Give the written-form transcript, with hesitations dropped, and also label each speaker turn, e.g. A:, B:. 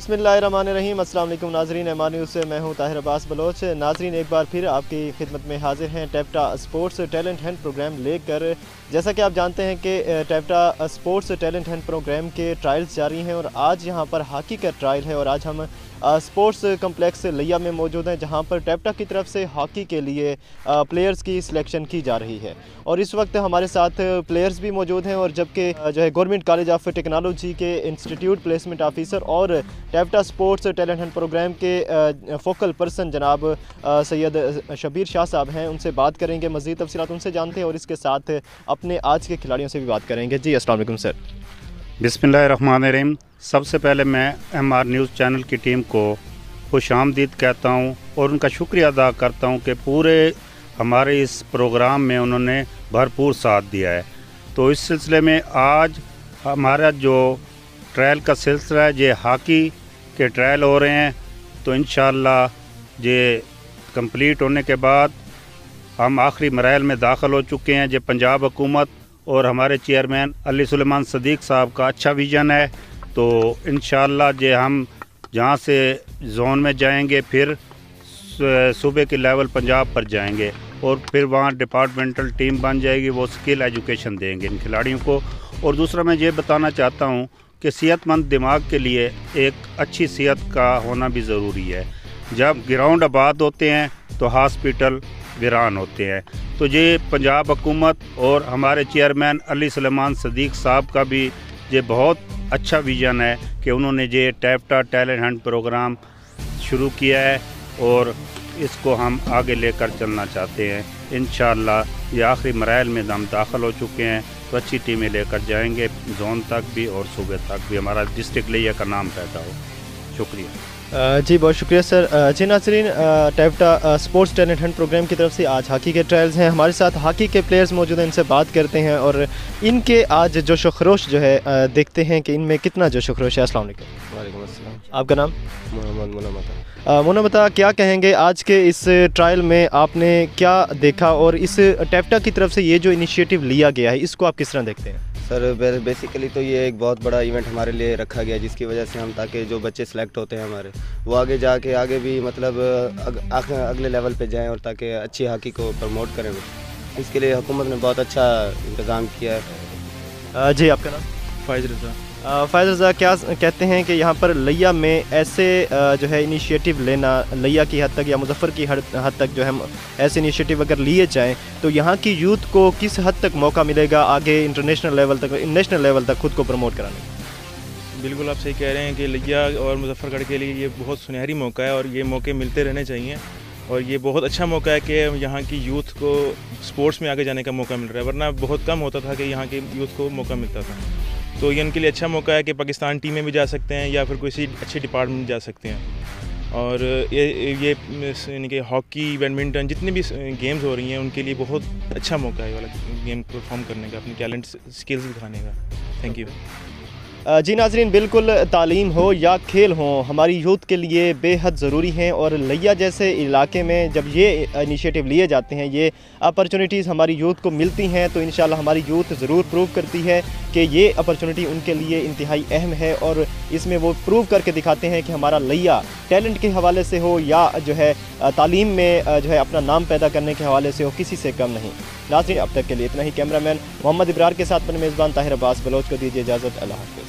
A: बिस्मिल्लाहिर्रहमानिर्रहीम। अस्सलाम वालेकुम नाज़रीन, एमआर न्यूज़ से मैं हूं ताहिर अब्बास बलोच। नाज़रीन, एक बार फिर आपकी खिदमत में हाजिर हैं टैप्टा स्पोर्ट्स टैलेंट हंट प्रोग्राम लेकर। जैसा कि आप जानते हैं कि टैप्टा स्पोर्ट्स टैलेंट हंट प्रोग्राम के ट्रायल्स जारी हैं और आज यहां पर हॉकी का ट्रायल है और आज हम स्पोर्ट्स कम्प्लेक्स लिया में मौजूद हैं, जहां पर टैप्टा की तरफ से हॉकी के लिए प्लेयर्स की सिलेक्शन की जा रही है। और इस वक्त हमारे साथ प्लेयर्स भी मौजूद हैं और जबकि जो है गवर्नमेंट कॉलेज ऑफ टेक्नोलॉजी के इंस्टीट्यूट प्लेसमेंट ऑफिसर और टैप्टा स्पोर्ट्स टैलेंट हंट प्रोग्राम के फोकल पर्सन जनाब सैयद शबीर शाह साहब हैं। उनसे बात करेंगे, मज़ीद तफसीलात उनसे जानते हैं और इसके साथ अपने आज के खिलाड़ियों से भी बात करेंगे। जी अस्सलाम वालेकुम सर।
B: बिस्मिल्लाहिर्रहमानिर्रहीम। सबसे पहले मैं एमआर न्यूज़ चैनल की टीम को खुशामदीद कहता हूं और उनका शुक्रिया अदा करता हूं कि पूरे हमारे इस प्रोग्राम में उन्होंने भरपूर साथ दिया है। तो इस सिलसिले में आज हमारा जो ट्रायल का सिलसिला है, ये हॉकी के ट्रायल हो रहे हैं। तो इंशाअल्लाह ये कंप्लीट होने के बाद हम आखिरी मराइल में दाखिल हो चुके हैं। ये पंजाब हुकूमत और हमारे चेयरमैन अली सुलेमान सदीक साहब का अच्छा विज़न है। तो इंशाअल्लाह जे हम जहाँ से जोन में जाएंगे, फिर सूबे के लेवल पंजाब पर जाएंगे और फिर वहाँ डिपार्टमेंटल टीम बन जाएगी, वो स्किल एजुकेशन देंगे इन खिलाड़ियों को। और दूसरा मैं ये बताना चाहता हूँ कि सेहतमंद दिमाग के लिए एक अच्छी सेहत का होना भी ज़रूरी है। जब ग्राउंड आबाद होते हैं तो हॉस्पिटल वीरान होते हैं। तो ये पंजाब हुकूमत और हमारे चेयरमैन अली सुलेमान सदीक साहब का भी ये बहुत अच्छा विज़न है कि उन्होंने ये टैप्टा टैलेंट हंट प्रोग्राम शुरू किया है और इसको हम आगे लेकर चलना चाहते हैं। इंशाअल्लाह ये आखिरी मराइल में हम दाखिल हो चुके हैं, तो अच्छी टीमें लेकर जाएंगे जोन तक भी और सूबे तक भी, हमारा डिस्ट्रिक्ट लिया का नाम पैदा हो। शुक्रिया।
A: जी बहुत शुक्रिया सर। जी नाज़रीन, टैप्टा स्पोर्ट्स टैलेंट हंट प्रोग्राम की तरफ से आज हॉकी के ट्रायल्स हैं। हमारे साथ हॉकी के प्लेयर्स मौजूद हैं, इनसे बात करते हैं और इनके आज जोश व खरोश जो है देखते हैं कि इनमें कितना जोश व खरोश है। अस्सलाम वालेकुम।
C: वालेकुम अस्सलाम।
A: आपका नाम?
C: मोहम्मद मुनमता।
A: मुनमता, क्या कहेंगे आज के इस ट्रायल में आपने क्या देखा और इस टैप्टा की तरफ से ये जो इनिशिएटिव लिया गया है इसको आप किस तरह देखते हैं?
C: सर बेसिकली तो ये एक बहुत बड़ा इवेंट हमारे लिए रखा गया, जिसकी वजह से हम ताकि जो बच्चे सेलेक्ट होते हैं हमारे, वो आगे जाके आगे भी मतलब अगले लेवल पे जाएं और ताकि अच्छी हॉकी को प्रमोट करें। इसके लिए हुकूमत ने बहुत अच्छा इंतज़ाम किया है।
A: जी आपका नाम?
D: फ़ाइज़ रज़ा।
A: फ़ाइज़ रज़ा, क्या कहते हैं कि यहाँ पर लिया में ऐसे जो है इनिशिएटिव लेना, लिया की हद तक या मुजफ्फर की हद तक जो है ऐसे इनिशिएटिव अगर लिए जाएँ तो यहाँ की यूथ को किस हद तक मौका मिलेगा आगे इंटरनेशनल लेवल तक, नेशनल लेवल तक खुद को प्रमोट कराने का?
D: बिल्कुल आप सही कह रहे हैं कि लिया और मुजफ्फरगढ़ के लिए ये बहुत सुनहरी मौका है और ये मौके मिलते रहने चाहिए। और ये बहुत अच्छा मौका है कि यहाँ की यूथ को स्पोर्ट्स में आगे जाने का मौका मिल रहा है, वरना बहुत कम होता था कि यहाँ के यूथ को मौका मिलता था। तो ये इनके लिए अच्छा मौका है कि पाकिस्तान टीम में भी जा सकते हैं या फिर किसी अच्छे डिपार्टमेंट में जा सकते हैं। और ये यानी कि हॉकी, बैडमिंटन, जितनी भी गेम्स हो रही हैं उनके लिए बहुत अच्छा मौका है वाला गेम परफॉर्म करने का, अपनी टैलेंट स्किल्स दिखाने का। Thank you.
A: जी नाज़रीन, बिल्कुल तालीम हो या खेल हो हमारी यूथ के लिए बेहद ज़रूरी हैं और लिया जैसे इलाके में जब ये इनिशिएटिव लिए जाते हैं, ये अपॉर्चुनिटीज़ हमारी यूथ को मिलती हैं तो इंशाल्लाह हमारी यूथ ज़रूर प्रूव करती है कि ये अपॉर्चुनिटी उनके लिए इंतहाई अहम है और इसमें वो प्रूव करके दिखाते हैं कि हमारा लिया टैलेंट के हवाले से हो या जो है तालीम में जो है अपना नाम पैदा करने के हवाले से हो, किसी से कम नहीं। नाज़रीन, अब तक के लिए इतना ही। कैमरामैन मोहम्मद इब्रार के साथ अपने मेज़बान ताहिर अब्बास बलोच को दीजिए इजाज़त। अल्लाह हाफ़िज़।